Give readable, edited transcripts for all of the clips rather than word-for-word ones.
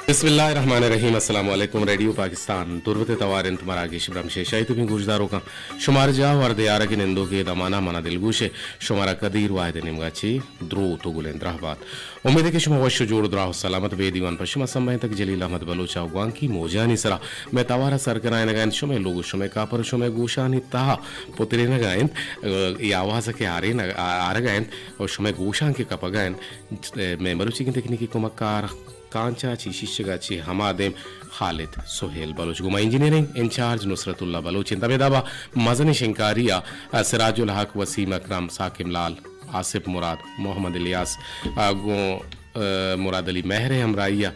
बिस्मिल्लाहिर्रहमानिर्रहीम अस्सलाम वालेकुम रेडियो पाकिस्तान तुर्बत तवारिन तुम्हारा आगे शिब्रम शेशाई तुम्हें गुजदारों का शुमार जा और दियारा के निंदो के दमाना मना दिलगुशे शुमारा कदीर वाहिद निमगाची द्रो तो गुलेंद्राबाद उम्मीद है कि शुमा वश जोड़ द्राह सलामत वे दीवान पश्चिमा समय तक जलील अहमद बलोचा उगान की मोजानी सरा मैं तवारा सरकराय नगायन शुमे लोगो शुमे कापर शुमे गोशानी ताहा पुतरे नगायन ये आवाज के आरगायन और शुमे गोशान के कपगायन मैं मरुची की तकनीकी कुमकार कांचा शिशिगाची हमादेम खालिद सोहेल बलोच गुमा इंजीनियरिंग इंचार्ज नुसरतुल्ला बलोच इंतमेदाबा मजनी शिंकारिया सिराजुल हक वसीम अकरम साकिब लाल आसिफ मुराद मोहम्मद इलियास मुराद अली महर हमराइया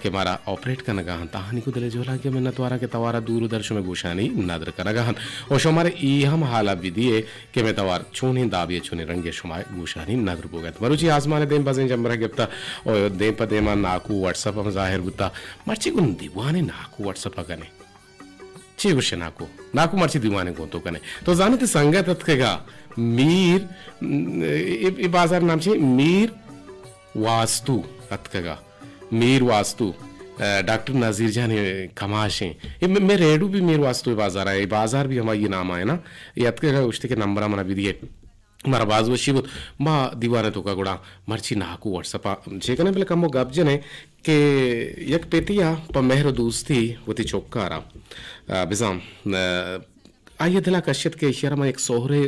के मारा ऑपरेट का नगाहन ताहानी को दिले जोला के मैं तवारा के तवारा दूर दर्श में गोशानी नादर का नगाहन और शुमारे ई हम हाला विदिए के मैं तवार छोने दाबिए छोने रंगे शुमाए गोशानी नादर बोगत मरुची आसमान देम बजें जमरा गिफ्ता और देम पदेमा नाकू व्हाट्सएप हम जाहिर बुता मर्ची गुन दीवाने नाकू व्हाट्सएप कने ची गुशे नाकू मर्ची दीवाने को तो कने तो जानते संगत तत्केगा मीर ए बाजार नाम छे मीर वास्तु अतकगा मीर वास्तु डॉक्टर नजीर जान कमाशे मैं रेडू भी मीर वास्तु बाजार है बाजार भी हमारा ये नाम है ना ये अतकगा उश्ते के नंबर हमारा भी दिए मारा बाज वशी बुत मा दीवाने तो का गुड़ा मर्ची नाकू व्हाट्सएप जेकने पहले कम वो गप जने के यक पेतिया प मेहर दोस्ती वती चौकारा बिजाम आइए दिला कश्यत के इशारा में एक सोहरे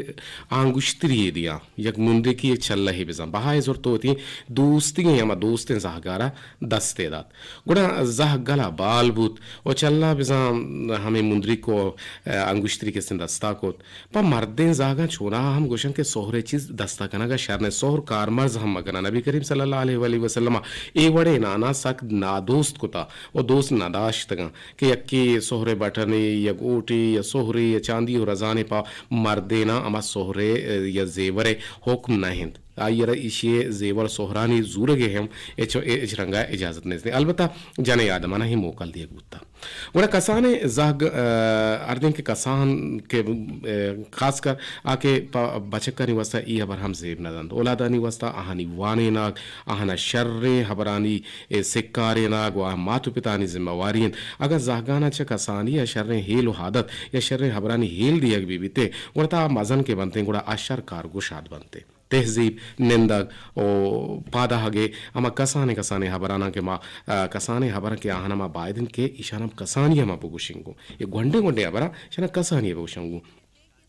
आंगुश्तरी दिया यक मुंदे की एक चल रही बिजा बहाय जोर तो होती दोस्ती है हमारा दोस्तें जाहगारा दस्ते दात गुड़ा जाह गला बाल बूत और चलना बिजा हमें मुंदरी को आंगुश्तरी के सिंध दस्ता को पर मर्दें जागा छोड़ा हम गोशन के सोहरे चीज दस्ता कना का शर ने सोहर कारमर्ज हम मगना नबी करीम सल्लल्लाहु अलैहि वसल्लम ए वड़े नाना सक ना दोस्त को था और दोस्त नादाश्त के यक्की सोहरे बटने या गोटी या सोहरे या चांदी और रजाने पा मर्देना अमा सोहरे या जेवरे हुक्म नहीं आइरा इशिये जेवर सोहरानी जूरगे हम एच रंगा इजाजत नहीं अलबत्ता जाने याद माना ही मोकल दिए गुत्ता वड़ा कसाने जाग अर्दिन के कसान के खासकर आके बचक्का निवस्ता ई हबर हम जेब नदन औलादा निवस्ता आहानी वाने नाग आहाना शर्रे हबरानी सिक्कारे नाग वा मातु पितानी जिम्मेवारियन अगर जागाना च कसानी या शर्रे हेल हादत या शर्रे हबरानी हेल दिया भी बीते वड़ता मजन के बनते गुड़ा अशर कारगुशाद बनते तहजीब निंदक ओ पादा हगे अमा कसाने हबराना के मा कसाने हबरा के आहना मा बायदन के इशाना कसानी मा पुगुशिंगु ये गोंडे गोंडे हबरा शना कसानी पुगुशिंगु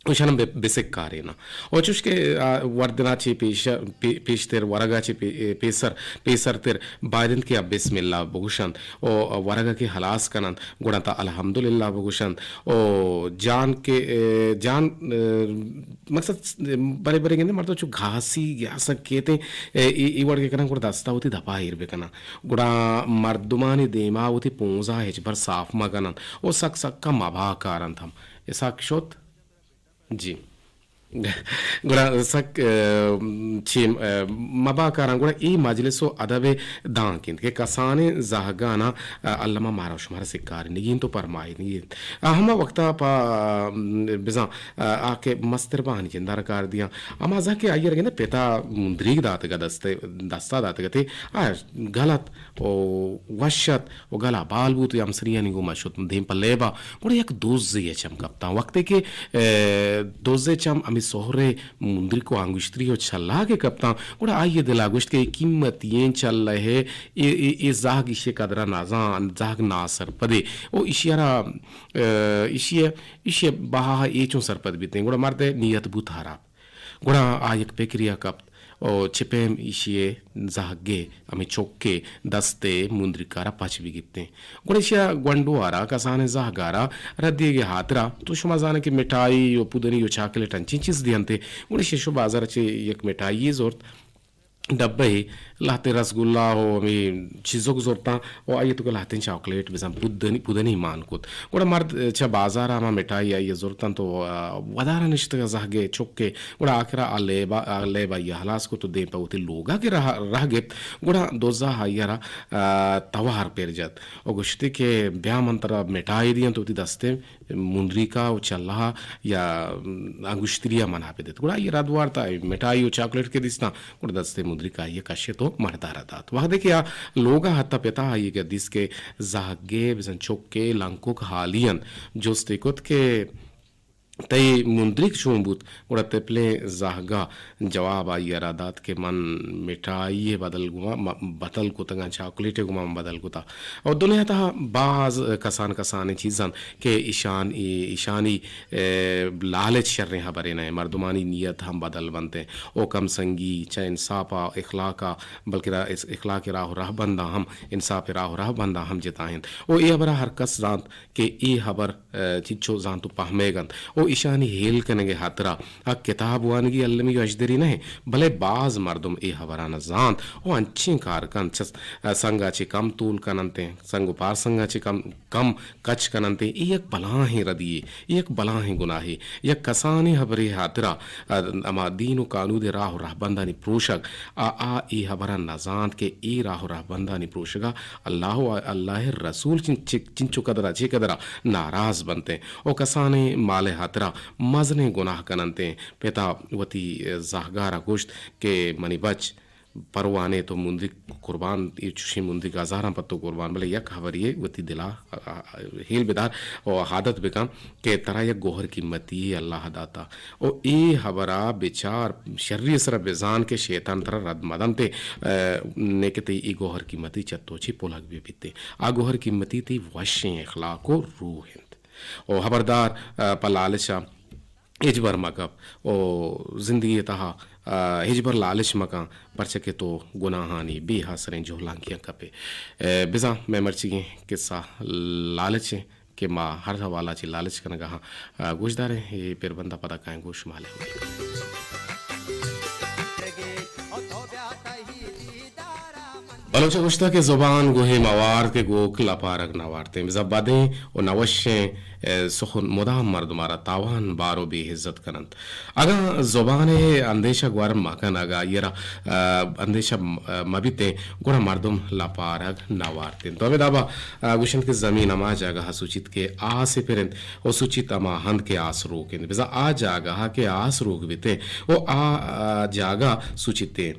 उशाना बेसिक्कारेना और के वर्दनाची पेशतर वरगाची पेसर तेर बायदन के बिस्मिल्लाह बगुशन ओ वरगा के हलास कनन गुणता अल्हम्दुलिल्लाह बगुशन ओ जान मकसद बड़े बड़े गेंदे मरतो चु घासी ग्यास केते ई वर्ड के कना गुड़ा दस्ता होती धपा हिरबे कना गुड़ा मर्दुमानी देमा होती पोंजा हेच भर साफ मगनन ओ सक का मभा कारन थम ऐसा क्षोत जी गुड़ा सक छीम मबा कारां गुड़ा ई मजलिसो अदबे दांकिन के कसाने जाहगाना अल्लामा मारा शुमारा सिक्कार निगिन तो परमाई निगिन हम वक्ता पा बिजा आके मस्तर बाहनी जिंदार कर दिया अमा जा के आइए रगे ना पेता मुंदरी दात का दस्ता दात गते आ गलत ओ वशत ओ गला बाल बूत यमसरिया निगो मशुत धीम पलेबा गुड़ा एक दोज ये चमकता वक्ते के दोजे चम सोहरे मुंदरी को आंगुश्तरी और छल्ला के कप्ता गुड़ा आइए दिला गुश्त के कीमत ये चल रहे ये जाग इशे कदरा नाजान जाग नासर पदे ओ इशियारा इशिये बहा ये चो सरपद बीते गुड़ा मरते नियत बुथारा गुड़ा आयक पेक्रिया कप्त ओ चिपेम इशिये जागे अमी चौके दस्ते मुंद्रिकारा पाच भी गिरते गुड़ेशिया ग्वंडुआरा कसाने जागारा रद्दिए हाथरा तो शुमा जाने की मिठाई और पुदनी यो चॉकलेट अंची चीज दियंते गुड़ेशिया शो बाजार चे एक मिठाई जोरत डब्बे लाते रसगुल्ला हो हमें चीज़ों को जोरता और आइए तो लाते हैं चॉकलेट बिज़ाम पुदनी मान कुत गुड़ा मर्द चा बाजार आमा मिठाई आइए जोरता तो वदारा निश्चित का जागे चुक्के गुड़ा आखिरा आलेबा ये हलास को तो दे पाऊते लोगा के रह गए गुड़ा दोजा हाइयारा तवार पेर जात और गुश्ती के ब्याह मंत्रा मिठाई दिया तो ती दस्ते मुंदरी का चल्ला या अंगुश्तरिया मना पे देते गुड़ा ये रातवार था मिठाई और चॉकलेट के दिसना गुड़ा दस्ते mundrika ye kasheto mardarat wahde kya loga hatta peta ye ke diske zahge bizan chokke lankuk halian jostekot ke तई मुंद्रिक शुंबुत उड़ा तेपले जाहगा जवाब आई अरादात के मन मिठाई बदल गुमा बदल को तंगा चॉकलेट गुमा बदल को ता और दुनिया ता बाज कसान चीज़न के ईशानी लालच शर्रे हबरे न मर्दमानी नियत हम बदल बनते ओ कम संगी चाहे इंसाफा इखलाका बल्कि इखलाक राह बंदा हम इंसाफ राह बंदा हम जिताहिन ओ ये हबरा हर कस जात के ई हबर चिच्चो जानतु पहमेगन ओ ईशानी हेल कनेगे हातरा आ किताब वानगी अल्लमी अजदरी नहीं भले बाज मर्दम ए हवराना जान ओ अंची कार कन संगाची कम तूल कनंते संगु पार संगाची कम कच कनंते एक बला ही रदिए एक बला ही गुनाही एक कसानी हबरे हातरा अमा दीनु कानूद राह रहबंदानी प्रोशक आ ए हबरा नजान के ए राह रहबंदानी प्रोशगा अल्लाह रसूल चिंचु कदरा चे कदरा नाराज बनते ओ कसाने माले हातरा मजने गुनाह कनंते पेता वती जाहगारा गोश्त के मनी बच परवाने तो मुंदी कुर्बान ये चुशी मुंदी गाजारा पत्तो कुर्बान भले यक हवरिये वती दिला हेल बेदार और हादत बेकम के तरह यक गोहर कीमती अल्लाह दाता ओ ए हवरा बेचार शर्री सर बेजान के शैतान तरह रद मदन ते नेकते ई गोहर कीमती चत्तोची पोलक भी बीते आ गोहर कीमती ती वशे अखलाक और रूह ओ खबरदार पलालिशा हिजबर मकब ओ जिंदगी तहा हिजबर लालिश मका परचके तो गुनाहानी बेहासरें जोहलांकियां कपे बिजा मैं मर्ची किस्सा लालच के माँ हर हवाला ची लालच कन कहा गोशदारे ये पेर बंदा पता काएं गोश माले बलोच गुश्ता के जुबान गोहे मवार के गोक लपारक नवारते जबादे और नवशे सुखन मुदाम मर्दमारा तावान बारो बेहिज्जत कनंत अगा जुबाने अंदेशा ग्वार माकन अगा येरा अंदेशा मबिते गुरा मर्दम लपारक नवारते तो अबे दाबा गुशन के जमीन अमा जागा हसुचित के आ से फिरन ओ सुचित अमा हंद के आस रोके बिजा आ जागा के आस रोक बिते ओ आ जागा सुचिते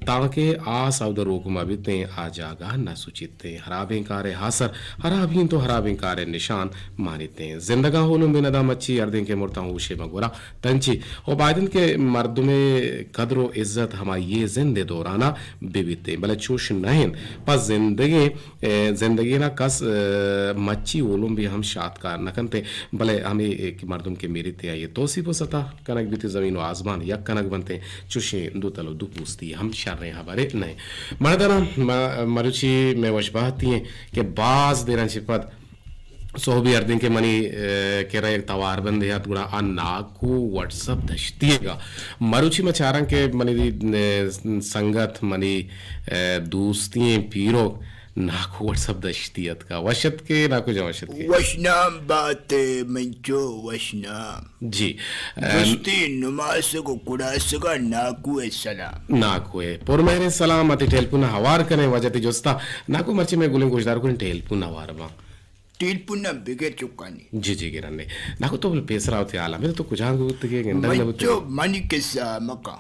ताके आ साउद रोक मबिते आ जागा न सुचिते हराबें कारे हासर हराबीन तो हराबें कारे निशान मानी जिंदगा होलुम बिनदा मच्छी अर्दें के मुर्ता उशे मगोरा तंची ओ बायदन के मर्द में कदर इज्जत हमा ये जिंदे दौराना बिबिते भले चूश नहीं पर जिंदगी ना कस मच्छी ओलुम भी हम शादकार न कनते भले हमें एक मर्दम के मेरी ते ये तोसी को सता कनक बीते जमीन व आसमान या कनक बनते चुशे दो तलो दो पूछती हम शर्रे हमारे नहीं मर्दना मरुची में वशबाती हैं कि बाज देना छिपत सोहबी अर्दिन के मनी कह रहे तवार बंद है गुड़ा नाकू व्हाट्सअप दश्तिएगा मरुचि में चारंग के मनी संगत मनी दोस्ती पीरो नाकू व्हाट्सअप दश्तियत का वशत के नाकू जवशत के वशनाम बाते मंचो वशनाम जी दोस्ती नमाज को कुरास का नाकू है सलाम नाकू है पर मेरे सलाम अति टेलपुन हवार कने वजह जोस्ता नाकू मर्ची में गुलिंग गुजदार को टेलपुन हवार बा टीलपुन्ना बिगे चुकानी जी गिरने नाको तो पेसरा होते आला मेरे तो कुछ आंग होते के गंदा ना होते मंचो मनी के सा मका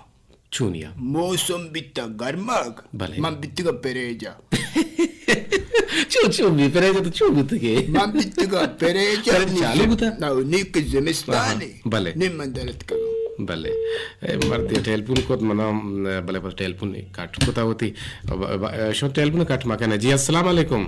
चुनिया मौसम बिता गर्माग मन बित्तिगा पेरेजा चू भी पेरेजा तो चू बित्त के मन बित्तिगा पेरेजा चालू बुता ना निक ज़िमिस्तानी भले निमंदरत करो भले मर्दी टेलपुन को मना भले पर टेलपुन काट कोता होती शो टेलपुन काट माकने जी अस्सलाम वालेकुम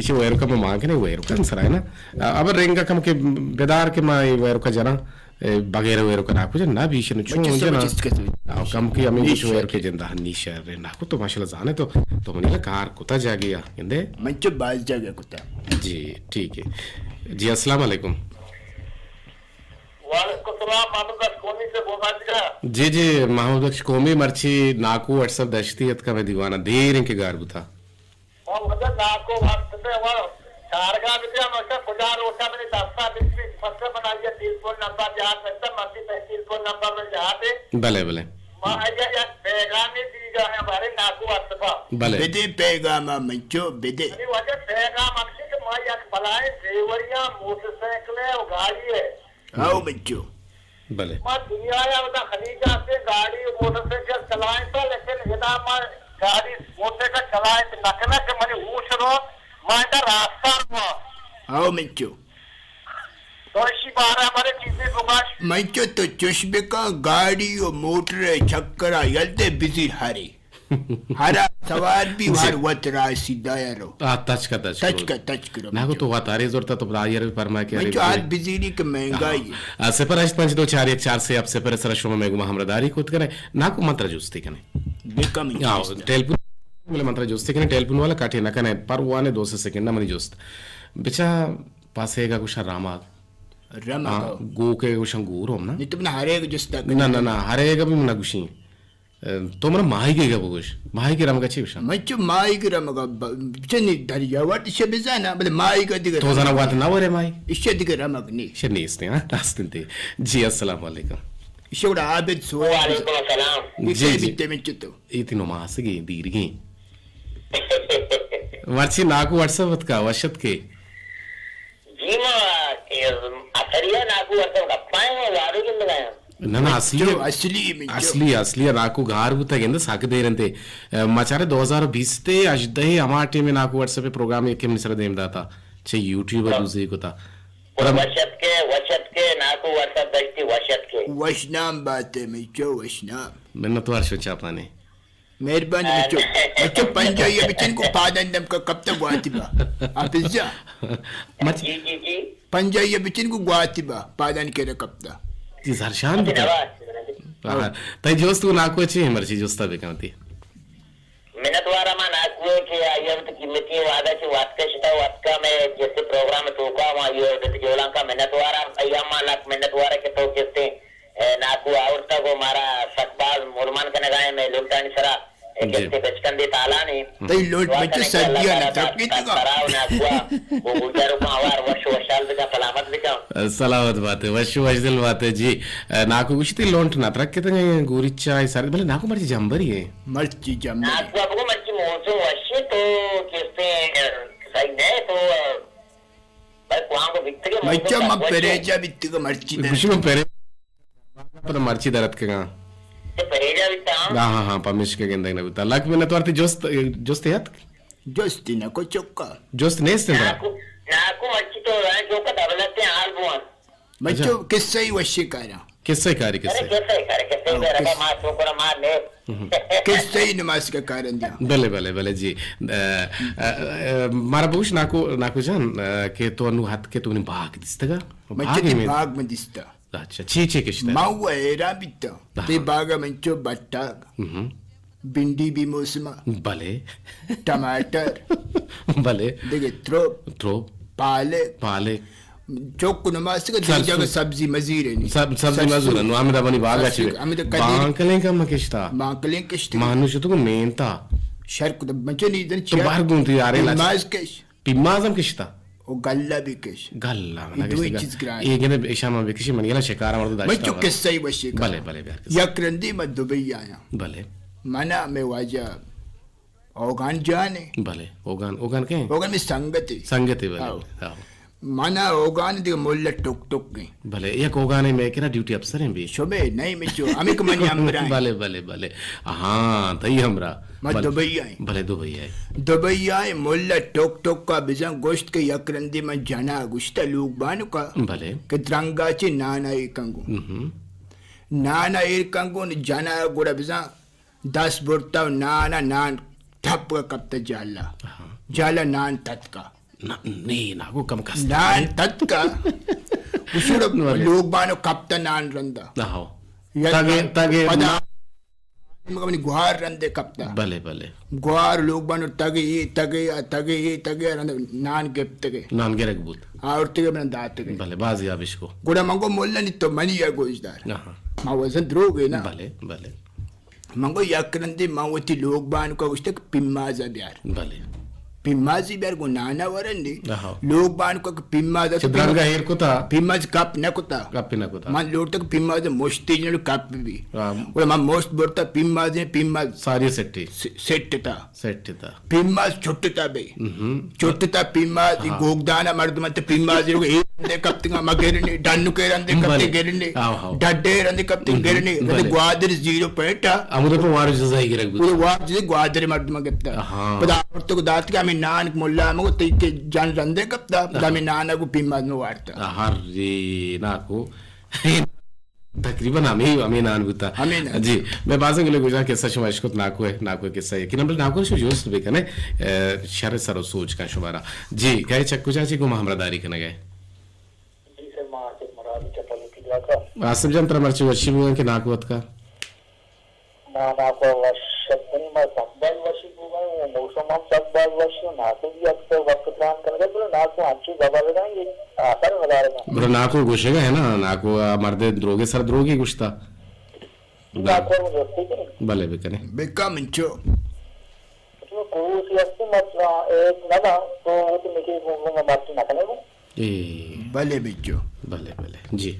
इसे वेर का मांग नहीं वेर का आंसर है ना अब रेंगा कम के बेदार के मां वेर का जना बगैर वेर का ना कुछ ना भी इशे चुन जना कम के हमें कुछ वेर के जिंदा निशा रे ना को तो माशाल्लाह जाने तो मनी कार कुत्ता जागे या इंदे मंचो बाज जागे कुत्ता जी ठीक है जी अस्सलाम वालेकुम जी जी महमूद बख्श कौमी मर्ची नाकू व्हाट्सएप दश्तियत का मैं दीवाना देर इनके गार बुथा नाको कारगा बिटिया मसा खुदा रोटा मैंने दस्ता बिस्किट फसल बना दिया टेलीफोन नंबर याद रखता मस्ती टेलीफोन नंबर में याद है भले मां या पैगाम दीगा है हमारे नाकू व्हाट्सएप भले बेदे पैगाम मंचो बेदे अरे वजह पैगाम अक्सर के मां या बलाए देवरिया मोटरसाइकिल है वो गाड़ी है आओ बच्चों भले मैं दुनिया या बता खलीजा से गाड़ी मोटरसाइकिल चलाए तो लेकिन इधर मैं गाड़ी मोटरसाइकिल चलाए तो नकना के मैंने पूछ रो मैं इधर रास्ता हुआ आओ बच्चों तो इसी बार हमारे चीजें प्रकाश बच्चों तो चश्मे का गाड़ी और मोटर चक्करा यल्ते बिजी हारे हरा सवार भी वार वतरा सीधा यारो टच का टच करो నాకు తో వాతారే జొర్తా తో బ్రాయర్ పర్మా కే बच्चों आज बिजी नहीं कि महंगाई है సెపరేట్ పంచ దో 414 से आप सेपरेट सरश्रम में हमरदारी कोत करे నాకు మంత్ర చూస్తే కనే बेकम टेलीफोन बोले मंत्र जोस्ते कने टेलीफोन वाला काटे ना कने पर वाने 2 सेकंड मनी जोस्त बिचा पासेगा कुछ रामा रमा गो के कुछ गुरो ना नहीं तुमने हारे को जस्ता ना हरेगा भी ना कुछ तो मन माही के कुछ माही के राम का चिवशा बच्चों माई की रमा का चनी दरिया वाट से बिजाना बोले माई का दिगर तो जना वाट ना वरे माही इससे दिगर रमा नहीं शनी इसने हां रास्ते जी अस्सलाम वालेकुम इससे बड़ा आबिद सोया वालेकुम अस्सलाम जी बिते में चतो इतनो मासगे दीर्घी वर्षी नाकू व्हाट्सएप का वशत के जीमा अथरिया नाकू वर्षम गप्पाएं वारू కిందగాయా ना असली नाकू गार गुताಗೆಂದ ಸಾಕದೇರಂತೆ ಮಚಾರೆ 2020 ते ಅಜ್ದೈ ಅಮಾಟೆ में नाकू व्हाट्सएप पे प्रोग्राम के मिसर देम दाता छे यूट्यूब दूसरे को था वशत के नाकू व्हाट्सएप दस्ती वशत के वशनाम बात है मिचो वशनाम मैंने तो वर्ष चापाने मेहरबानी मिचो बच्चों पंजाई बच्चन को पादन दम का कब तक गुआतिबा आप जा जी पंजाई बच्चन को गुआतिबा पादन के कब तक जी हर्षान तई जोस्त नाकू अच्छी मर्जी जोस्ता बेकमती मैंने द्वारा मा नाकू के आयम तो कीमती वादा ची वाटका शिता वाटका में जैसे प्रोग्राम तो का मा यो दत जोला का मैंने द्वारा अयम लाख मैंने द्वारा के तो कहते नाकू आवरता को मारा सकबाल मुरमान के नगाए में लुटानी सरा कहते बचकन दे ताला ने तई लोट बच्चे सदिया न तकी तो कराव नाकू वो गुजारो को आवार वर्ष वर्षाल का सलामत बिका सलामत बात है वर्ष दिल बात है जी नाकू कुछ ती लोंट ना तरक के गोरिचा सारे भले नाकू मर्जी जंबरी है मर्जी जंबरी नाकू आपको मर्जी मोचो वर्ष तो कहते सही नहीं तो भाई कुआं को बिकते के बच्चा म पेरेजा बित्ती को मर्जी दे कुछ में पेरे पर मर्जी दरत के गां परेजा बिता हाँ पमिश के गेंदा ना बिता लक में तो जोस्त याद जोस्ती ना को चौका जोस्त नहीं से नाकू मर्जी तो जो का दबलते हाल बुआन बच्चों किससे ही वशी करा किससे कार्य कैसे रखा मार तो पर मार ले किससे ही नमाज का कारण दिया भले जी मारा पूछ नाकू जान के तो अनु हाथ के तूने भाग दिसतगा भाग में दिसता अच्छा ची किश्ता मावा एरा बिता ते बागा मंचो बट्टा भिंडी भी मौसमा भले टमाटर भले देखे थ्रो पाले चौक नमाज के जगह सब्जी मजीर है सब्जी मजूर नु हमें बनी बागा ची बांकले का मकिश्ता मानुष तो मेनता शर्क तो मंचो नहीं जन तो बाहर गुंती आ रहे नमाज के पिमाजम किश्ता ओ गल्ला भी केश गल्ला दो चीज ग्रांड ये गने इशामा बेकिशी मन गेला शिकार मर्द दाश्ता मंचो किस्सा ही वशी भले यार यकरंदी में दुबई आया भले मना में वाजा ओगान जाने भले ओगान के ओगान में संगति भले माना ओगान दिग मोल्ला टुक गई भले एक ओगाने में केना ड्यूटी अफसर हैं भी शोबे नहीं मिचो अमिक मनी हमरा भले हां तई हमरा मैं दुबई आई भले दुबई आए मोल्ला टोक का बिजा गोश्त के यकरंदी में जाना गुश्ता लोग बानु का भले के द्रंगाची नाना कंगो ने जाना गोड़ा बिजा 10 बुरता नान ठप का कब तक जाला नान तत का नहीं नाको कम कस नान तत का उसूड़ लोग बानु कब तक नान रंदा हां तागे मगमनी गुहार रंदे कपता भले गुहार लोग बानु तगे रंदे नान गे बुत और तगे बना दात के भले बाजी आबिश को गुड़ा मंगो मोल्ला नि तो मनी या गोजदार मां वजन द्रोगे ना भले मंगो यकरंदी मावती लोग बानु का उस्ते पिम्माजा ब्यार भले पिम्माजी ब्यार को नाना वरंदी लोग बानु का पिम्माजा चित्रंगा हेर कोता पिम्माज कप न कोता मान लोट तक पिम्माज मोस्ती ने कप भी और मान मोस्ट बोलता पिम्माज सारी सेट था पिम्माज छोटता बे छोटता पिम्माज गोगदाना मर्द मत पिम्माज de kaptinga magerni dannu kerande kapti Bale. gerni Aw. dadde rande kapti gerni Bale. de guadir 0 point amuda pa waru jazai girag pure waad de guadir madma kapta Aha. pada orto daat ka mi nan mulla mo te ke jan rande kapta da mi nana ku pimad no warta harri naku तकरीबन हमें नानबुता हमें ना। जी मैं बाज़ गले गुजा के सच में इश्क़ नाको के सही कि नंबर नाको शो जोस्त बेकने शर सर सोच का शुमारा जी गए चक्कू चाची को हमरादारी करने गए जी सर मां से मरादी चपल की लगा आसिफ जन तर मर्ची वर्षी बुआ के नाकुवत का ना को वर्षनी में संबल वर्षी को मौसम हम संबल वर्षी ना तो भी अक्सर वक्त काम करके बोले ना को अच्छी दबा लगाएंगे आकर लगा रहे ब्रो नाको गुशेगा है ना नाको मर्दे द्रोगे सर द्रोगी गुश्ता ना को मुझे ठीक है भले बेकने bekka mincho तो कोई सियासी मतलब एक ना तो वो तो मेरे को बात ना करने वो ए bale bicho भले भले जी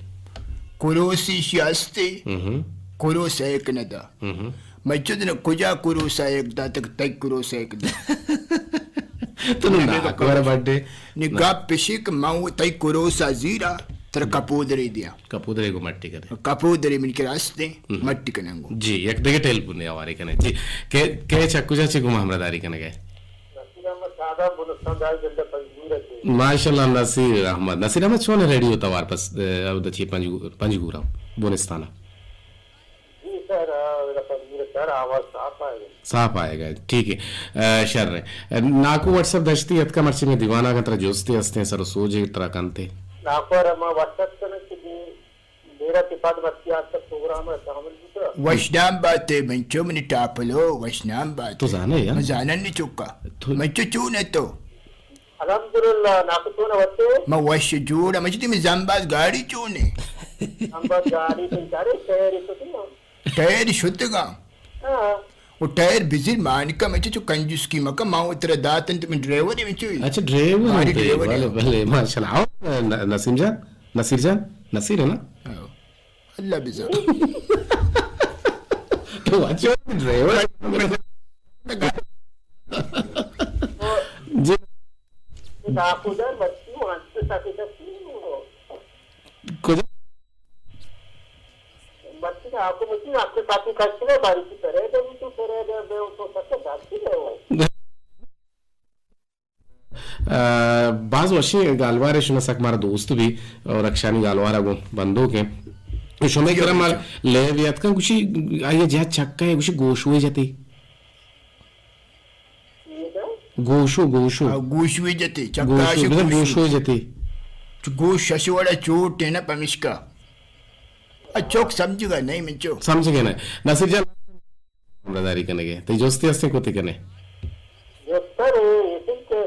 kurusi shiasti हम्म kurusa ek nada macho dina kuja kurusa ek da tak tak kurusa ek da तो नाको वाला birthday ni gap pishik mau tai kurusa zira ter kapudri dia कपूदरे को मट्टी करे kapudri min kiraste matti kanango जी एक देखे tell पुण्य हमारे कने जी के चक्कू चाची को हमरादारी करने गए सादा बुलस्तान दाई जल्द पंजूर है माशाल्लाह नसीर अहमद शो ने रेडियो होता वापस दची पंजगूरा बोनिस्ताना जी सर मेरा पंजूर सर आवाज साफ आएगा साफ आएगा ठीक है शर नाको व्हाट्सएप दश्ती अत का मर्ची में दीवाना का तरह जोस्ती हस्ते सर सोजे तरह कंते नापर मैं व्हाट्सएप करने के लिए मेरा तिपाद बच्ची आज तक प्रोग्राम है शामिल भी तो washnam bate mancho min tapalo washnam bate तो जाने यार mazanan ni chukka mancho chuna to अल्हम्दुलिल्लाह नाको तो ना बच्चे ma wash jura mancho timi zambaz gadi chune हम बस गाड़ी पे जा रहे शहर तो तुम tayar shutga हां वो टायर बिजिर मानिका मैं जो कंजूस की मका माओ तेरा दातन तुम ड्राइवर है मैं अच्छा ड्राइवर हमारी होते ड्राइवर है। भले भले माशाल्लाह आओ नसीम जान नसीर है ना अल्लाह बिजा तो अच्छा ड्राइवर जी नाको जा बच्ची वहां से साथी सकती कुछ बच्ची का आपको मुझे आपके साथी करती है बारी की तरह तो भी तो तरह दे तो सबसे जाती है वो बाज वशी गालवार शुना सक मारा दोस्त भी और रक्षानी गालवार गो बंदूक है शुमे करम माल ले वियत का कुछ आये जा चक्का है कुछ गोशु है जाते ये ना गोशु गोश भी जते चक्काश गोशु है जाते गोश शशवाड़ा चोट है ना पमिश्का अचोक समझेगा नहीं मैं चो समझ गए ना नसीर जान हमरादारी करने गए तो जोस्ती हस्ते कोती करने जो सर ये कि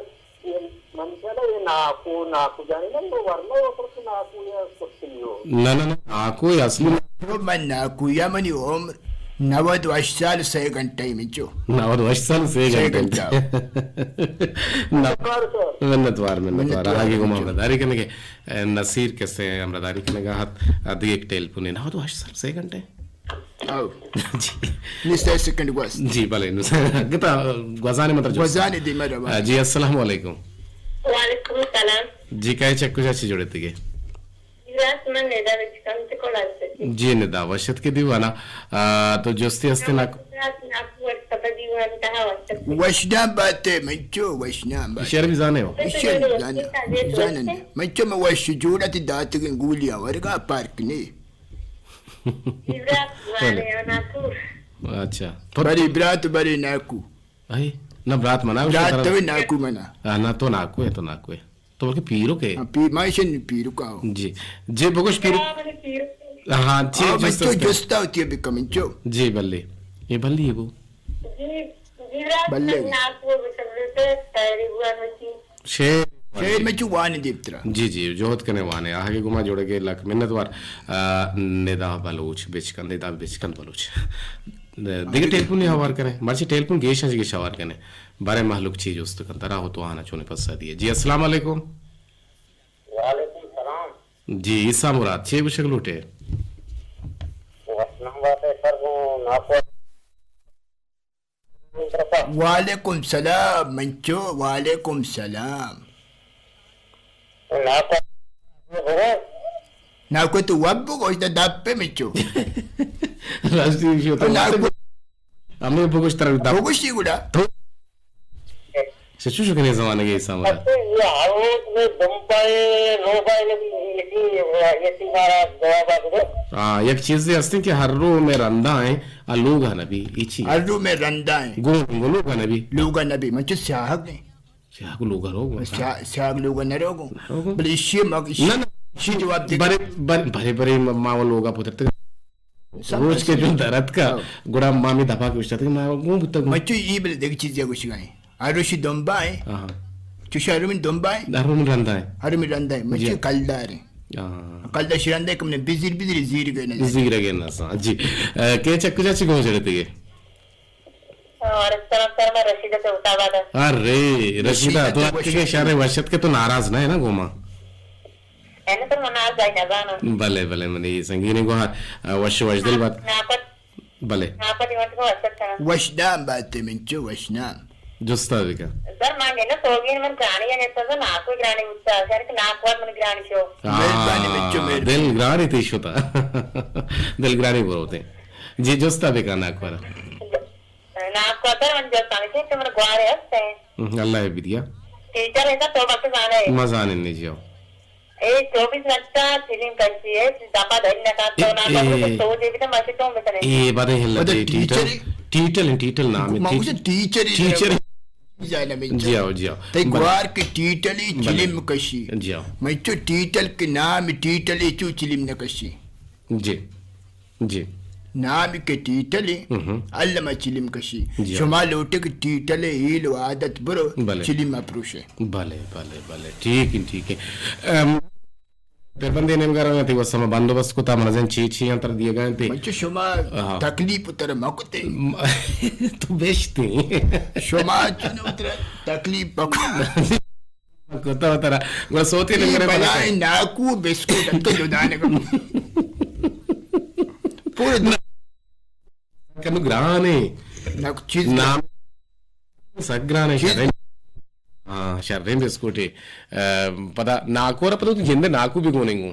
ये मनसाला ये नाको जाने ना वो वरना वो पर नाको या कुछ नहीं हो ना आको असली तो मन ना कुया मनी उम्र 90 वर्ष साल से घंटे में चो नावद वशल से से गए घंटा। मिन्नतवार आगे को हमरादारी करने के नसीर कैसे हमरादारी करने का हाथ आधी एक टेल पुने नावद वशल से घंटे आओ जी निस्ते सेकंड वास जी भले गता गजाने मतलब वजाने दी मरवा जी अस्सलाम वालेकुम वालेकुम सलाम जी काय चक्कू चाची जोड़े थे विराट मन नेदा विचकम ते कोलाते जी निदा वशत के दीवाना तो जोस्ती हस्ते ना विराट नाकू व्हाट्सएप दीवान कहा व्हाट्सएप वशना बाते मैं चो वशना बाते शेर भी जाने हो जाने मैं चो मैं वश जोड़ा ती दात के गुलिया वर्गा पार्क ने विराट वाले नाकू अच्छा बड़ी ब्रात बड़ी नाकू आई ना ब्रात मना रात तो नाकू मना ना तो नाकू है तो बल्कि पीरो के पी माइशन पीरू का जी जी बगोश पीरो मैंने फिर हाँ जी मैं just चो उसके- जस्ता होती है बिकमिंग चो जी बल्ली ये बल्ली है वो जी विराट बल्ले। नाकू बसलते तैयारी हुआ मची शेर शेर में चो वाने दीप्तरा जी जी जोहत करने वाने आगे गुमा जोड़े के लक मिन्नत वार निदा बलूच बेचकन निदा बेचकन बलूच देखिए टेलीफोन नहीं हवार करें मर्ची टेलीफोन गेश है जी शवार करें बारे मालूक चीज उस्त कर तरह हो तो आना चुने पसा दिए जी अस्सलाम वालेकुम वालेकुम सलाम जी ईसा मुराद छे बुशक लूटे वसना बात है सर वो नाको वालेकुम सलाम मंचो वालेकुम सलाम नाको Naku tu wabu ko ita dappe micho. Rasti shoto Naku ame bogosh tar da bogushi guda. se chuchu kene zamane ge samara अच्छा ये हाउस में बम्बई रोबाई ने भी ये तुम्हारा जवाब आ दो एक चीज असते कि हर रो में रंदा है आ लोग है नबी इची Arru me randae. गो लोग है नबी Luga nabi mancho sahag ne. क्या को लोग रो Sahag luga na rogo. Rogo? Bali ishi mag ishi. ना ना Ishi jawab de. बड़े बड़े बड़े माँ लोग पुत्रते रोज के जो दर्द का गुड़ा मामी दबा के उछते माँ गो पुत्र Mancho ibel de chizi agushi gai. Arru shi dombai. हाँ Chusha arru min dombai. दारू में रंदा है Arru mi randae. Mancho जी. kaldare. हाँ Kalda shi randae kamne bizir zir gai na. जीग रहे ना सा जी के चक्कू चाची कौन से रहते हैं और इस तरह सर मैं रशीदा से उतावा था अरे रशीदा तो रशीदा आपके के इशारे वशत के तो नाराज ना है ना गोमा है ना तो मनाज जाए ना जाना भले भले मने संगीने को वश दिल बात भले ना पर दिमाग को असर था Washnam baate mincho washnam. जुस्ता भी का सर मांगे ना सोगी मन ग्रानी है तो ना कोई ग्रानी उत्साह सर कि ना कोई मन ग्रानी शो मेहरबानी बच्चों, मेहरबानी। दिल ग्रानी तीश होता दिल ग्रानी बोल होते जी जुस्ता भी का ना कोरा ना को सर मन जो सामने से तुम ग्वारे हंसते हैं अल्लाह है बिदिया टीचर है तो बात जाने मजा आने नहीं जियो ए 24 घंटा फिल्म कैसी है दापा धन्य का तो ना तो जे भी तो मसे तो बेतने ये बातें हिल मतलब लगी टीटल नाम है Mangusa teacher टीचर जाना mincho. जी आओ जी आओ Tay gwar ke titali chilim kashi. जी आओ Mincho tital ke naam titali chu chilim na kashi. जी जी Naam ke titali allama chilim kashi. जी। Shoma lote ke titali hil adat bro भले। chilim approche. भले भले भले ठीक है paper देने में गया थे वो समय बंदोबस्त को था मनजन ची अंतर दिए गए थे Mincho shoma हाँ। taklif utar makute. तो बेचते Shoma chune utar taklif bakku. कोता होता रहा वो सोते नहीं मेरे Balai naku biscuit anto jodane ko. Pure कनु ग्राने naku cheese. नाम सग्राने शरण हाँ शरण बिस्कुटे पता नाको रहा पता तो जिंदे नाको भी गोनेंगो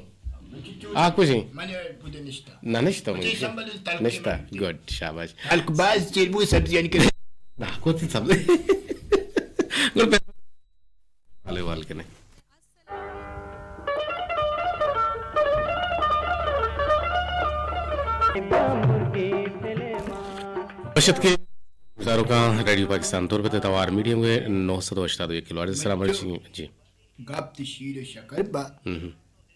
आको जी Mane pude nishta. ना निश्ता मुझे मुझे संभल तलके निश्ता गुड शाबाश Alkbaz chirbu sabziyan ke नाको थी सब गुड वाले वाल के नहीं बशत के गुजारों का रेडियो पाकिस्तान तौर पे तवार मीडियम के 982 किलो सलाम जी gapti shire shakarba.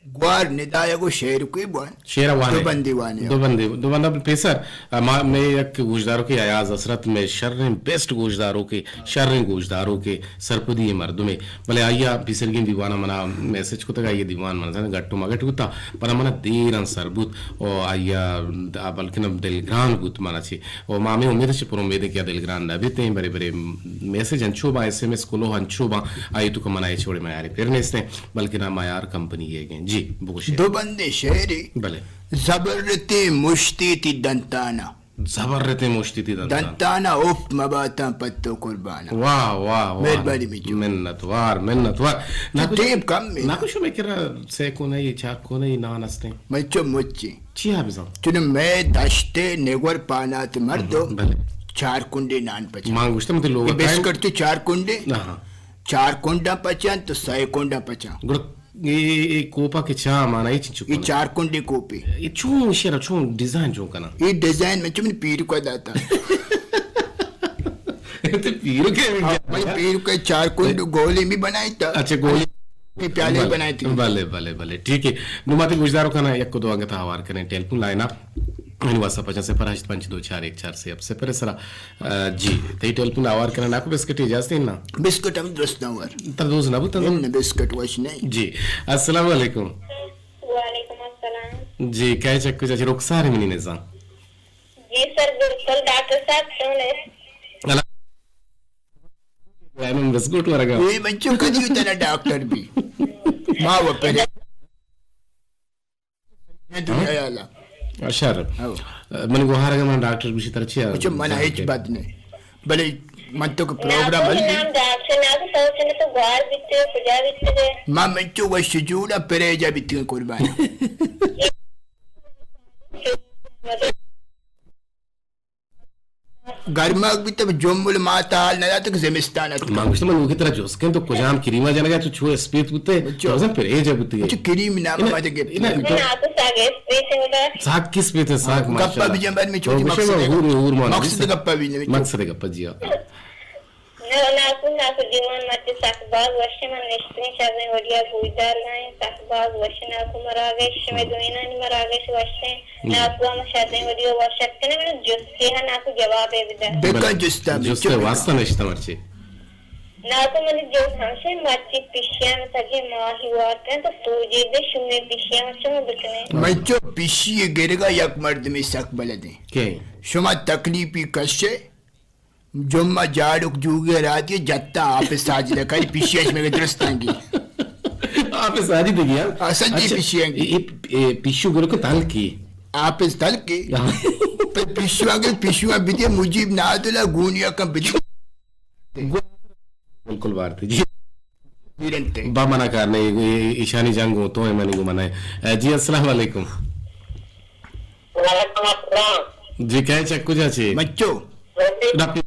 Gwar nidaya go शेर को बन. शेरा वाने दो बंदा पेसर मैं एक गुजदारों के अयाज असरत में शर्रिन बेस्ट गुजदारों के सरपदी मर्दों में भले आइया पिसरगिन दीवाना मना मैसेज को तक ये दीवान मना गट्टू मगट होता पर मना देरन सरबुत और आइया बल्कि न दिलग्रान गुत मना छी और मामे उम्मीद से पर उम्मीद क्या दिलग्रान ना भी तें बड़े बड़े मैसेज अंचोबा एसएमएस को लो अंचोबा आई तो कमना छोड़े मैं यार फिर ने बल्कि ना मायार कंपनी ये जी दो बंदे शेरी भले जबरते मुश्ती ती दंताना जबरते मुश्ती थी दंताना उफ मबाता पत्तो कुर्बाना वाह वाह मेहरबानी मिजो मिन्नतवार ना टेप कम में ना कुछ मैं करा से को नहीं चाक को नहीं ना नस्ते मच्चो मुच्ची ची आप जाओ चुन मैं दश्ते नेगर पाना ते मर्दो भले 4 कुंडे नान पचा मांग गुस्ते मत लोग बिस्कुट तो 4 कुंडे हाँ 4 कुंडा पचा तो 100 कुंडा पचा गुड़ ये कोपा के चा माना ये चिंचु ये 4 कुंडे कोपी ये चूं शेरा चूं डिजाइन चूं करना ये डिजाइन में चुन पीर को दाता तो पीर के भाई पीर को 4 कुंडे गोली भी बनाई था अच्छा गोली के प्याले भी बनाई थी भले भले भले ठीक है नुमाते गुजदारों का ना एक को दो अंगता हवार करें टेलीफोन लाइन आप इन वासा 50 से अब से पर सरा जी ते टेलीफोन आवार करना ना को बिस्किट इजाजत है ना बिस्कुट हम दोस्त ना वर तरदोज ना बुता इन बिस्कुट वश नहीं जी अस्सलाम वालेकुम वालेकुम अस्सलाम जी काय चक्कू चाची रुखसार मिनी ने जान जी सर बिल्कुल डॉक्टर साहब सुने मैं बिस्कुट वरगा ये बच्चों का नहीं उतना डॉक्टर भी माँ वो पहले मैं दुनिया आला अशर मन गुहार का मन डॉक्टर भी तरची बच्चों मन है बात नहीं भले मत को प्रोग्राम Naku हल्दी nam dakse naku tawchene to gwar bitte puja bitte. मां मंचो वश जूड़ा परेजा बितिन कुर्बान गर्माग भी तब जोमुल माता हाल नया तक ज़िमिस्तान है मांगुष्ट मन उगी तरह जोस के तो कुजाम किरीमा जाने का तो छुए स्पीड बुते जोसन फिर एज बुते जो क्रीम नाम माते के Naku sage space uda. साग किस पे थे साग गप्पा भी जंबर में छोटी मकसद गप्पा भी नहीं मकसद गप्पा जी Naku jiwan mati sakbaz washe man nishni shabne wadiya guidar nae sakbaz washe naku maragesh me duina ni maragesh washe naku am shabne wadiya washe kene me justi ha naku jawab e bida. बेका जुस्ता जोस्ते वास्ता नष्ट मर्चे Naku mani jo hamse mati pishyan sage mahi warte to suje de shumne pishyan shum bikne. मंचो पिशी गिरगा यक मर्द में सक बलदे के शुमा तकलीफी कशे जुम्मा जाड़ुक जूगे रात ये जत्ता आप साज लकरी पिशियश में दुरुस्तांगी आप साजी दे गया असल जी पिशियंगी ये पिशु गुरु को ताल की आप इस तल के पर पिशुआ बिदे मुजीब नादुला गुनिया का बिदे बिल्कुल बात जी वीरंते बामना करने ईशानी जंग तो है मैंने गुमाना है जी अस्सलाम वालेकुम जी क्या चक्कू जाचे मच्चो रपी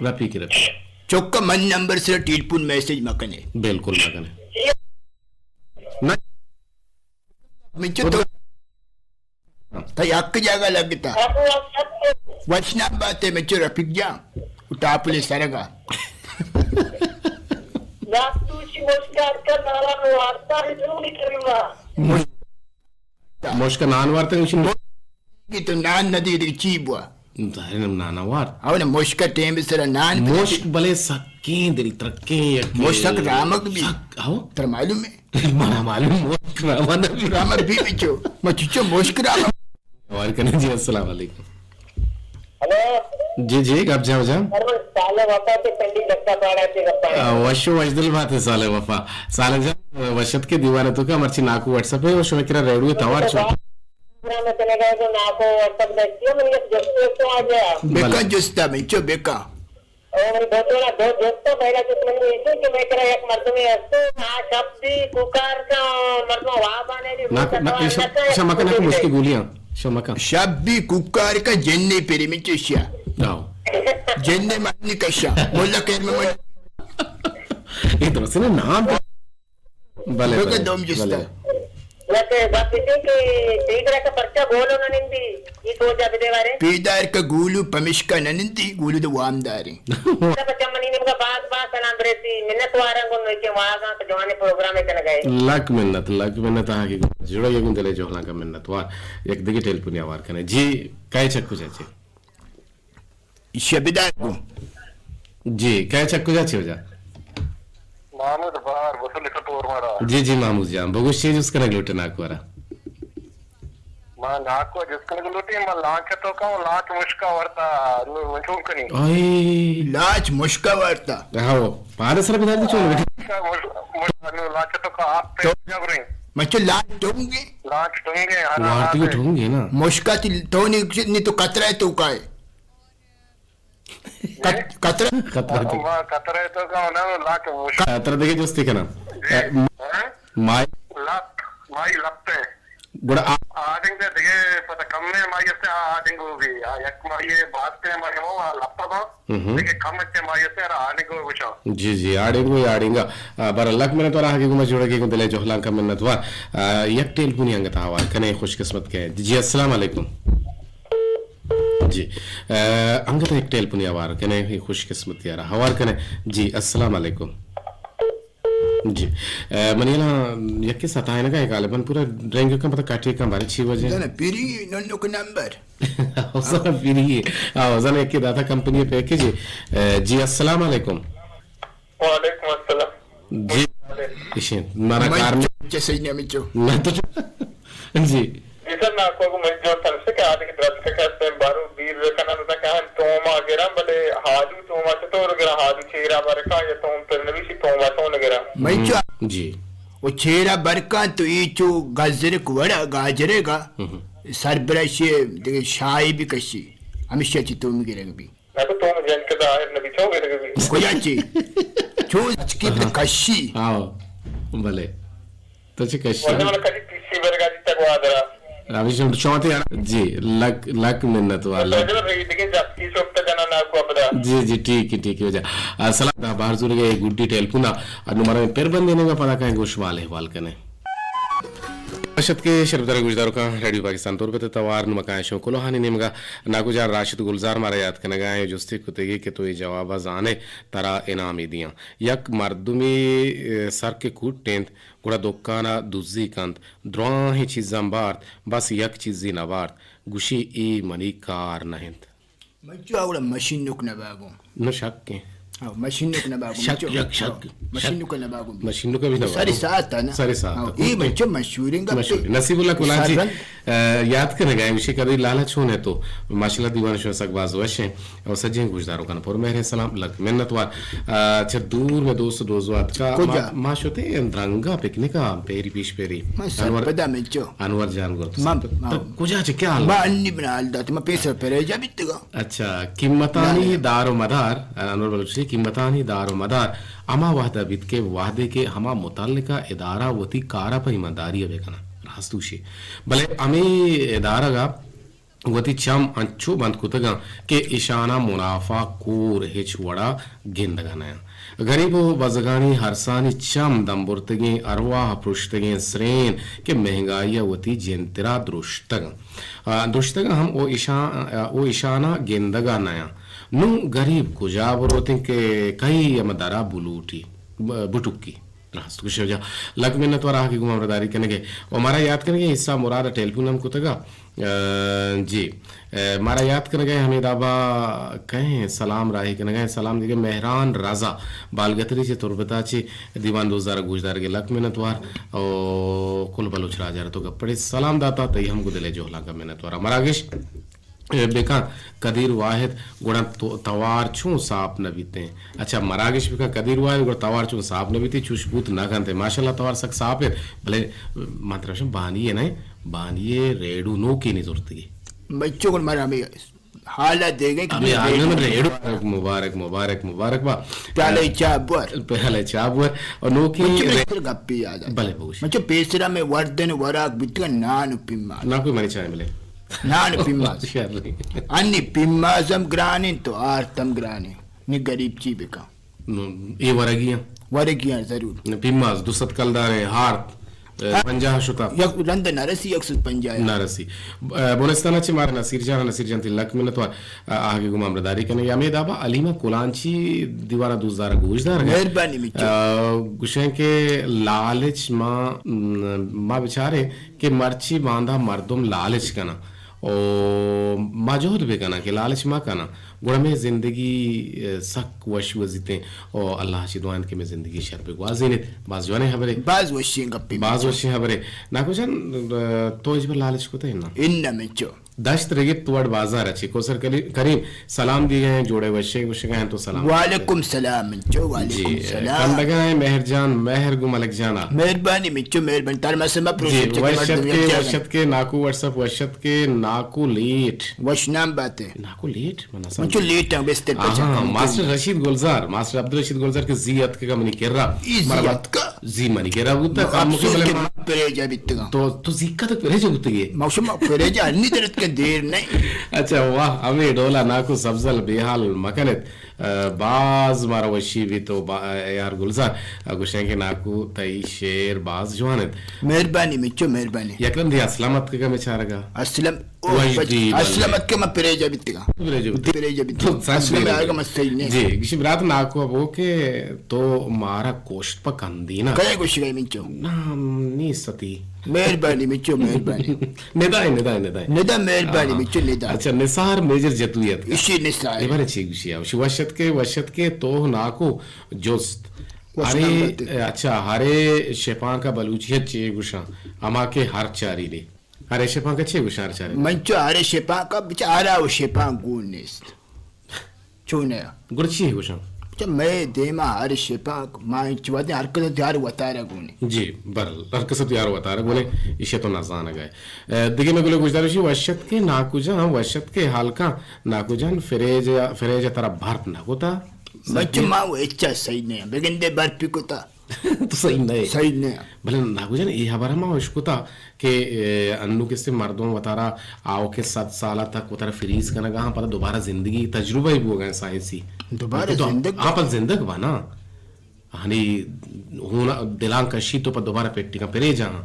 रपी की रपी चौका मन नंबर से टेलीफोन मैसेज मकने बिल्कुल मगन ना मच्चो तो यक जगह लगता वचना बात है मच्चो रफिक जा उठापुले सरगा मोश का नान वार्ता उसी की तो नान नदी दी चीबवा दारे नम नाना वार ಅವನ ಮುಷ್ಕ ಟೇಮ್ ಸರ ನಾನ್ मोश बले सक्के दिल तरक्के मुश्क रामक भी आओ तर मालूम है मना मालूम मोश रामन रामक भी बिचो मचिचो मुश्क रामक और कने जी अस्सलाम वालेकुम हेलो जी जी कब जाओ जाओ साले वफा के पेंडिंग गप्पा पाड़ा के गप्पा वशो वजदल बात है साले वफा साले जा वशत के दीवाने तो का मर्ची नाकू व्हाट्सएप है वशो में किरा रेडियो तवार छो में चले गए तो नाको व्हाट्सएप देखिए मैंने जस्ट तो आ गया बेका जुस्ता बिचो बेका और दो दोस्तों पहला कुछ मैंने इसे कि मैं करा एक मर्द में हंसते हाँ शब्दी कुकार का मर्द में वहाँ बाने दी ना शमका ना मुश्किल गोलियां शमका शब्बी कुकार का जन्ने पेरी में चुशिया आओ जन्ने मारने का शा बोला कहर में मन ये तो से नाम भले बेका दम जुस्ता लेके बात इसे कि ठीक रहा का पर्चा बोलो ना निंदी ये तो जाबे दे बारे पीदार का गुलू पमिश्का ननंती गुलू तो वामदारी सब बच्चा मनी ने का बात अनांद्रेती मिन्नत वारंग को के वहां का जवानी प्रोग्राम में चले गए लक मिन्नत आगे जुड़ा ये गुंदले जोहला का मिन्नत वार एक दिगे टेलीफोन वार कने जी काय चक्कू जाचे शबिदार को जी काय चक्कू जाचे हो जा मामूद बार वसूल कटोर मारा जी मामूद जान बगुश चीज उसका ग्लूटेन आकवारा मां नाको जिसकन गलुटी मां लांच तो का लांच मुश्का वरता मुंचुकनी ओए लाच मुश्का वार्ता आओ पारस रे बिदार चोल मुश्का लांच तो का आप पे जबरे मचो लाच टोंगे लांच टंगे वार्ती को ठोंगे ना मुश्का तो नहीं तो कतरा है तो का है कतरा खतरा कतरे तो का ना लांच मुश्का खतरा देखे दोस्ती का नाम माय लक माई लगते गुड़ा आदिंग दे दिगे पता कम में माई से आदिंग भी एक माई बात पे माई हो लगता था दिगे कम से माई से आदिंग को विचार जी आड़ेंगा बर लक मैंने तो रहा कि गुमा जोड़ा के गुंदले जोहला का मिन्नत वा एक टेलीफोन अंगत हवा कने खुशकिस्मत के जी अस्सलाम वालेकुम जी अंगत एक टेलीफोन आवार कने खुशकिस्मत यार हवार कने जी अस्सलाम वालेकुम जी मनीला यक्के सताए ना का गालिबन पूरा ड्राइंग का पता काटे का बारे 6 बजे ना पीरी नन्नो का नंबर औसला पीरी औसला एक दाता कंपनी पैकेज जी अस्सलाम वालेकुम वालेकुम अस्सलाम जी इसे मारा कार में जैसे ही नहीं जो ना तो जी इधर ना को मैं जो तलसे के आदि के द्रत के कहते हैं बारू वीर कना तो का तोमा गेरा बले हाजू तोमा तो गेरा हाजू चेहरा बरका ये तोम पर नवी सी तोमा तो गेरा मैं जो जी वो चेहरा बरका तो ये जो गाजर को वड़ा गाजरेगा सरबराश शाही भी कशी हमेशा चितों में गिरेगा भी నాకు తోమ జన్ కదా Nabi చోగే Nabi Koyachi. Choose keep the kashi. आओ भले तो ची कशी వంద మన కది పిసి బరగా దిత్తకు ఆదరా अभी जो चौथे जी लक मिन्नत वाला ప్రజల రేగిటికి జప్తి సొప్త జన నాకు అబదా जी ठीक है वजह सलाम बाहर जुड़ गए गुड डिटेल पुनः अनुमार में पेर बंद देने का पता कहें गोशवाल है वाल कने अशत के शरबदार गुजदारों का रेडियो पाकिस्तान तौर पे तवार मकाशों को लोहानी निमगा नागुजार राशिद गुलजार मारा याद करने गए जुस्ती कुतेगी के तो ये जवाब जाने तरा इनामी दिया यक मर्दुमी सर के कूट टेंथ गुड़ा दोकाना दुजी कंत द्रों ही चीज़ां बार्त बस यक चीज़ी नवार्त गुशी ई मनी कार नहिंत Macho agora machine nuk na bago. न शक के Machine nuk na bago. शक Machine nuk na bago. मशीनों का भी ना Sari saata na. सारी साथ Ee macho mashhurin ga. मशहूर नसीबुल्ला कुलाची सारन? याद करने गए विषय कभी लालच होने तो माशाल्लाह दीवान शो सकबाज वशे और सज्जन गुजदारों का पर मेरे सलाम लक मिन्नत वार अच्छा दूर में दोस्त दोजवात का कुजा? माशोते रंगा पिकनिक का पेरी पीश पेरी Masa pada macho. अनवर जान गुर Mam. कुछ आज क्या हाल Ma anni bna aldat ma pesa pereja bittiga. अच्छा कीमतानी दारो मदार अनवर बलूची कीमतानी दारो मदार अमा वाहदा बित के वादे के हमा मुताल्लिका इदारा वती कारा पर ईमानदारी बेकना रास्तूशी भले अमी इदारा वती चम अंचो बंद कुतगा के इशाना मुनाफा कोर हिच वड़ा गिंदगा नया गरीबो बजगानी हरसानी चम दंबुर्तगे अरवाह पृष्ठगे स्रेन के महंगाई वती जेंतरा दुष्टगा हम ओ इशाना गिंदगा नया नु गरीब कुजाबरोतिन के कई यमदारा बुलूटी बुटुकी रास्त कुछ हो जा लग में न तो रहा कि गुमामदारी करने के और हमारा याद करेंगे हिस्सा मुराद टेलीफोन हम कुतगा जी हमारा याद करने गए हमें दाबा कहें सलाम राही करने गए सलाम दिखे मेहरान राजा बालगतरी से तुरबता ची दीवान 2000 गुजदार के लक में नतवार और कुल बलोच राजा तो गप्पड़े सलाम दाता तई हमको दिले जोहला का में नतवार हमारा आगे बेका कदीर वाहिद गुड़ा तवार छू साप न बीते अच्छा मरागिश बेका कदीर वाहिद गुड़ा तवार छू साप न बीते चुशबूत न गंते माशाल्लाह तवार सक साप है भले मात्रशम बानिए नहीं बानिए रेडू नो की नहीं जरूरत की Macho ko mara me hala dege ki. अभी आगे में रेडू मुबारक मुबारक मुबारक बा Pale chabwar. पहले चाबुर और नो की Macho gappi yada. भले बहुश Macho pesira me warden warak bittiga nanu pimma. ना कोई मनी चाहे मिले Nanu pimma. शायद नहीं Anni pimmazam granin to artam granin. Ni garib chi beka. ये वरगियां Waragiyan zarur. पिम्मास दुसत कलदारे हार्ट पंजाह शुता Yak randa narasi yaksud panjaya. Narsee बोलस्तानाची मार नसीर जान तिलक में तो आगे गुमामदारी करने या में दाबा अलीमा कुलांची दीवारा 2000 गुजदार Meherbani micho. गुशे के लालच माँ बेचारे के मर्ची बांधा मर्दुम लालच कना ओ माजोर भी कना के लालच माँ कना गुड़ा में जिंदगी सक वश वजीते और अल्लाह की दुआन के में जिंदगी शर्ब वाजिने बाज जवाने खबरे Baz washin gappi. बाज वशी खबरे ना कुछ तो इस पर लालच को तो है ना Inna micho. दश्त रेगित तुवाड़ बाजार अच्छी कोसर करीम सलाम दिए हैं जोड़े वशे वशे हैं तो सलाम Walaikum salam micho. जी Walaikum कम salam. लगा है मेहरजान मेहर गुम अलग जाना Meherbani micho meherbani. Tar masama जी project वशत के नाकू व्हाट्सएप वशत के नाकू लेट Washnam bate. नाकू लेट मना Micho late ang beste pacha. हाँ मास्टर रशीद गुलजार मास्टर अब्दुल रशीद गुलजार के जियत के का मनी केरा Ziyat ka? जी मनी केरा बुता काम मुके Absolut बले ke pereja bittiga. तो जिक्का तक पहले जो बुते Maushama pereja anni darat ke der nahi. अच्छा वाह हमें डोला नाकू सब्जल बेहाल मकनत बाज मारा वशी भी तो यार गुलजार गुशें के नाकू तई शेर बाज जवानत Meherbani micho meherbani. यकरम दिया सलामत के में चारगा Aslam. Wajdi Aslamat ke ma pereja bittiga. Pereja bittiga. Aslam aega ma sayne. जी किसी रात नाकू अब ओके तो मारा कोष्ट पर कंदीना Kaya ko shigai micho. नाम नहीं सती Meherbani micho meherbani. निदाई निदाई निदाई Nida meherbani micho nida. अच्छा निसार मेजर जतुयत Ishi nisai. एबारे ठीक गुशिया वशत के तो नाको जोस्त अरे अच्छा हरे शेपान का बलूचियत चे गुशा अमा के हर चारी ले हरे शेपान का चे गुशा हर चारी Mancho are shepa ka bicha ara o shepa gunis. Chune. गुरची है गुशा अच्छा मैं देमा हर शिपाक मां चवाते हर कदर त्यार वतारा गुने जी बरल हरकसत यार वतार बोले इशे तो नाजान गए दिगे में गुले गुजदारशी वशत के नाकुजा वशत के हालका नाकुजान फिरेज तरफ भारत ना होता बच्चे मां वो इच्छा सही नहीं बेगंदे बार पिकोता तो सही नहीं सही नहीं भले नाकुजान ये हमारा मां वशकुता के अन्नू के से मर्दों वतारा आओ के 7 साल तक उतारा फ्रीज करना कहाँ पर दोबारा जिंदगी तजुर्बा ही हो गए साइंसी दोबारा तो जिंदगी आप जिंदग बना हनी होना दिलांग का शीतो पर दोबारा पेटी का पेरे जहाँ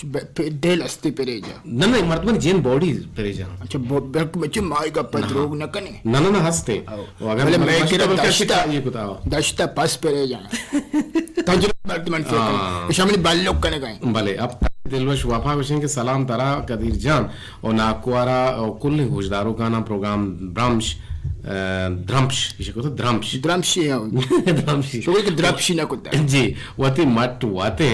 डेल अस्ती पेरे जा नहीं मर्दमन जेन बॉडी पेरे जहाँ अच्छा बच्चे माई का पत्रोग न कने ना हंसते वो अगर भले मैं किरा दशता ये कुताओ दशता पास पेरे जा तजुर्बा मर्दमन से शामिल बालोक कने गए भले अब दिलवश वफा वशन के सलाम तरा कदीर जान और नाकुआरा और कुल गुजदारों का नाम प्रोग्राम ब्राह्मश ध्रम्श इसे को तो ध्रम्श द्रामशी है ध्रम्शी शोक के द्रामशी ना कुत्ता जी वती मट वाते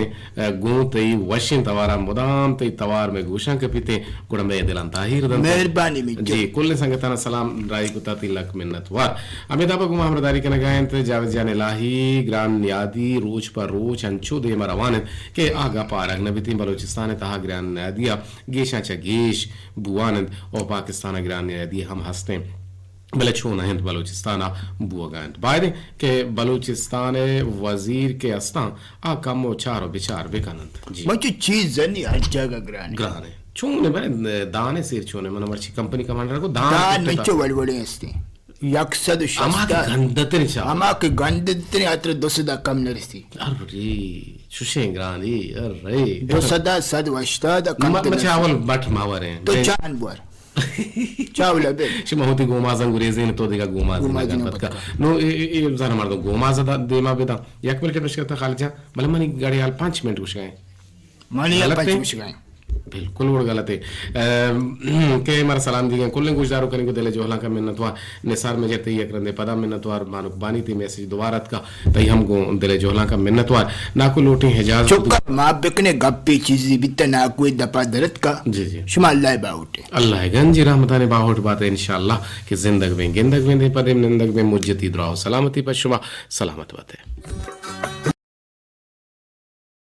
गो तई वशिन तवारा मुदाम तई तवार में गोशा के पीते गुड़ में दिलान ताहिर दन मेहरबानी में जी कुल संगतना सलाम राई कुता तिलक मिन्नत वार अमिताभ को महमदारी के नगायन ते जावेद जान इलाही ग्रान यादी रोज पर रोज अंचो दे मरवान के आगा पारग नबीती बलूचिस्तान तहा ग्रान यादिया गेशा च गेश बुआनंद और पाकिस्तान ग्रान यादी हम हंसते भले छोना हिंद बलूचिस्तान बुआगंद बायदे के बलूचिस्तान वजीर के अस्ता आ कम चारो बिचार बेकानंद जी मुझे चीज जनी हर जगह ग्राने ग्राने छोने बने दाने सिर छोने मन मर्ची कंपनी कमांडर को दान में चो वड़वड़े हस्ते यक्सद अमा शस्ता गंदते निचा अमा के गंदते अत्र दोसदा कम नरसी अरे सुशे ग्रानी अरे दोसदा सद वस्ता द कम मचावल बट मावरे तो चान बुर चावला बे शिमहोती गोमाजा गुरेजेन तो देगा गोमाजा गोमाजा नगन पत्का नो ये जाना मार दो गोमाजा दा देमा बेदा एक मिनट के नशका खालजा भले मनी गाड़ी हाल 5 मिनट उस गए मानी गलत है? पंच गए बिल्कुल वो गलत है के मारा सलाम दिए कुल गुजारो करें को दिले जोहला का मिन्नत हुआ निसार में जते ये करने पदा मिन्नत हुआ मानुक बानी थी मैसेज दोबारा का तई हम को दिले जोहला का मिन्नत हुआ ना को लोटे हिजाज चुका मां बिकने गप्पी चीजी बित ना कोई दपा दरत का जी जी शुमा अल्लाह बाउटे अल्लाह गंजी रहमताने बाहोट बात है इंशाअल्लाह कि जिंदगी में गिंदग में दे पर निंदग में मुज्जती दुआ सलामती पर शुमा सलामत बात है